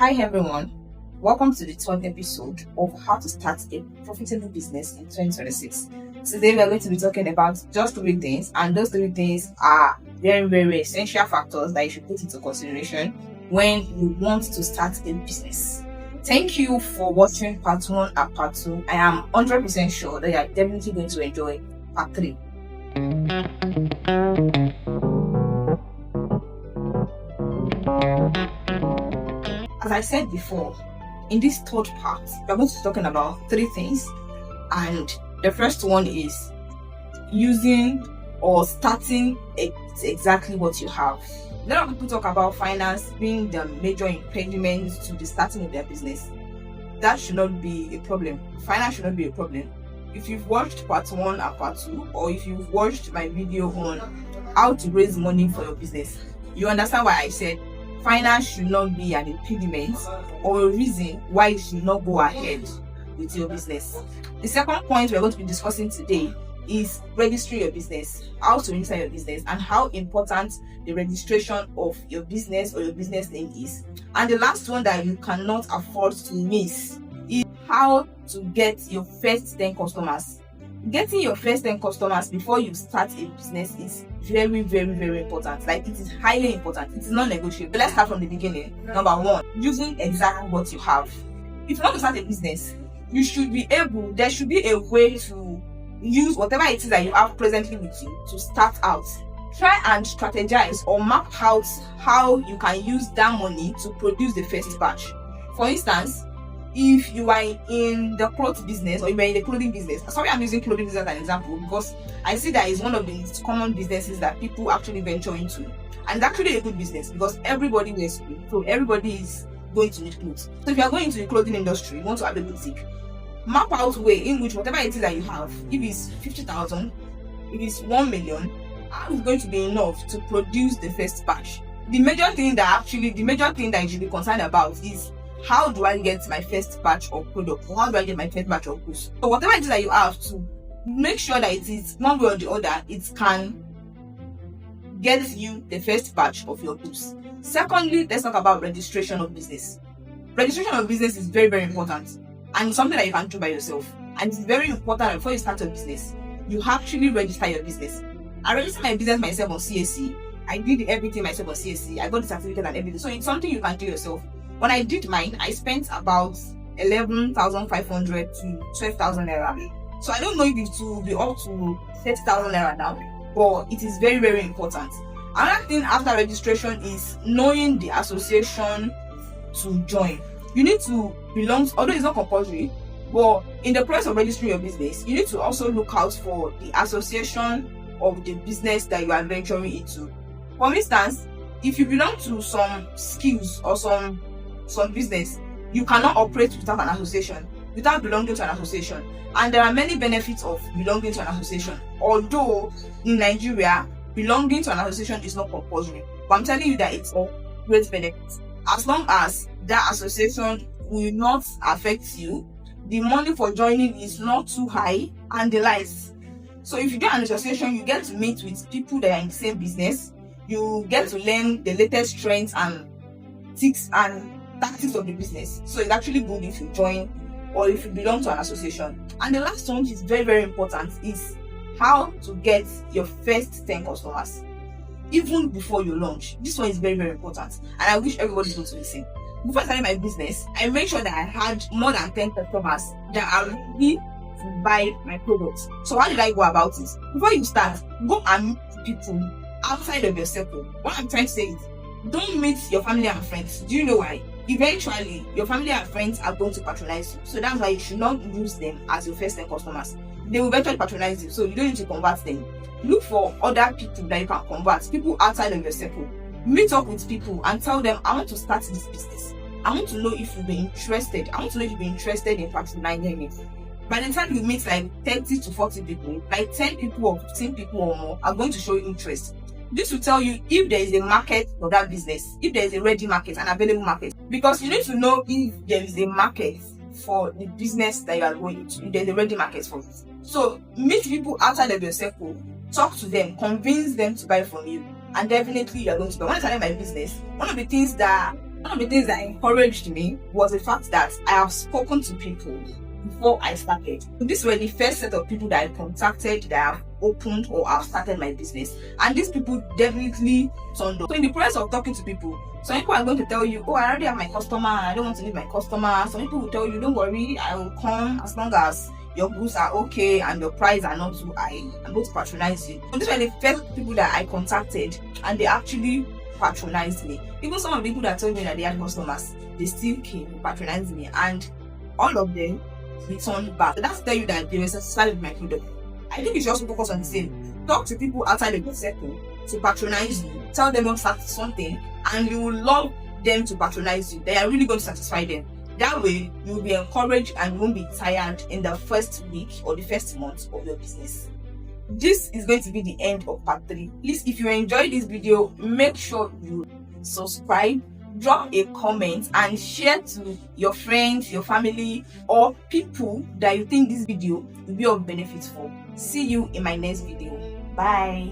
Hi everyone, welcome to the third episode of how to start a profitable business in 2026. Today we are going to be talking about just 3 things, and those 3 things are very essential factors that you should put into consideration when you want to start a business. Thank you for watching part 1 and part 2. I am 100% sure that you are definitely going to enjoy part 3. As I said before, in this third part, we're going to be talking about 3 things, and the first one is using or starting exactly what you have. A lot of people talk about finance being the major impediment to the starting of their business. That should not be a problem. Finance should not be a problem. If you've watched part 1 and part 2, or if you've watched my video on how to raise money for your business, you understand why I said finance should not be an impediment or a reason why you should not go ahead with your business. The second point we're going to be discussing today is registering your business, how to register your business, and how important the registration of your business or your business name is. And the last one that you cannot afford to miss is how to get your first 10 customers. Getting your first 10 customers before you start a business is very important. Like, it is highly important. It is not negotiable. Let's start from the beginning. Number 1, using exactly what you have. If you want to start a business, there should be a way to use whatever it is that you have presently with you to start out. Try and strategize or map out how you can use that money to produce the first batch. For instance, if you are in the cloth business or you are in the clothing business, sorry, I'm using clothing business as an example because I see that is one of the common businesses that people actually venture into, and it's actually a good business because everybody wears clothes, so everybody is going to need clothes. So if you are going into the clothing industry, you want to have a boutique, map out a way in which whatever it is that you have, if it's 50,000, if it's 1 million, how is going to be enough to produce the first batch. The major thing that you should be concerned about is, how do I get my first batch of product? Or how do I get my first batch of goods? So whatever it is that you have to make sure that it is one way or the other, it can get you the first batch of your goods. Secondly, let's talk about registration of business. Registration of business is very important, and it's something that you can do by yourself. And it's very important that before you start your business, you actually register your business. I registered my business myself on CAC. I did everything myself on CAC. I got the certificate and everything. So it's something you can do yourself. When I did mine, I spent about 11,500 to 12,000 naira. So I don't know if it will be up to 30,000 naira now, but it is very important. Another thing after registration is knowing the association to join. You need to belong, although it's not compulsory, but in the process of registering your business, you need to also look out for the association of the business that you are venturing into. For instance, if you belong to some skills or some business, you cannot operate without an association, without belonging to an association. And there are many benefits of belonging to an association. Although in Nigeria, belonging to an association is not compulsory, but I'm telling you that it's a great benefit. As long as that association will not affect you, the money for joining is not too high, and the likes. So if you get an association, you get to meet with people that are in the same business. You get to learn the latest trends and tips and tactics of the business. So it's actually good if you join or if you belong to an association. And the last one, which is very important, is how to get your first 10 customers even before you launch. This one is very important, and I wish everybody goes to listen. Before I started my business, I made sure that I had more than 10 customers that are ready to buy my products. So how did I go about it? Before you start, go and meet people outside of your circle. What I'm trying to say is, don't meet your family and friends. Do you know why? Eventually, your family and friends are going to patronize you. So that's why you should not use them as your first 10 customers. They will eventually patronize you, so you don't need to convert them. Look for other people that you can convert, people outside of your circle. Meet up with people and tell them, I want to start this business. I want to know if you'll be interested. I want to know if you'll be interested in patronizing me. By the time you meet like 30 to 40 people, like 10 people or 15 people or more are going to show you interest. This will tell you if there is a market for that business, if there is a ready market, an available market. Because you need to know if there is a market for the business that you are going to, if there's a ready market for it. So meet people outside of your circle, talk to them, convince them to buy from you, and definitely you're going to buy. When I started my business, one of the things that One of the things that encouraged me was the fact that I have spoken to people before I started. These were the first set of people that I contacted that have opened or have started my business. And these people definitely turned up. So in the process of talking to people, some people are going to tell you, oh, I already have my customer and I don't want to leave my customer. Some people will tell you, don't worry, I will come as long as your goods are okay and your price are not too high. I'm going to patronize you. So these were the first people that I contacted and they actually patronized me. Even some of the people that told me that they had customers, they still came patronizing me, and all of them returned back. So that's to tell you that they were satisfied with my product. I think you should also focus on the same. Talk to people outside of your circle to patronize you. Tell them about something, and you will love them to patronize you. They are really going to satisfy them. That way, you will be encouraged and you won't be tired in the first week or the first month of your business. This is going to be the end of part 3. Please, if you enjoyed this video, make sure you subscribe, drop a comment, and share to your friends, your family, or people that you think this video will be of benefit for. See you in my next video. Bye.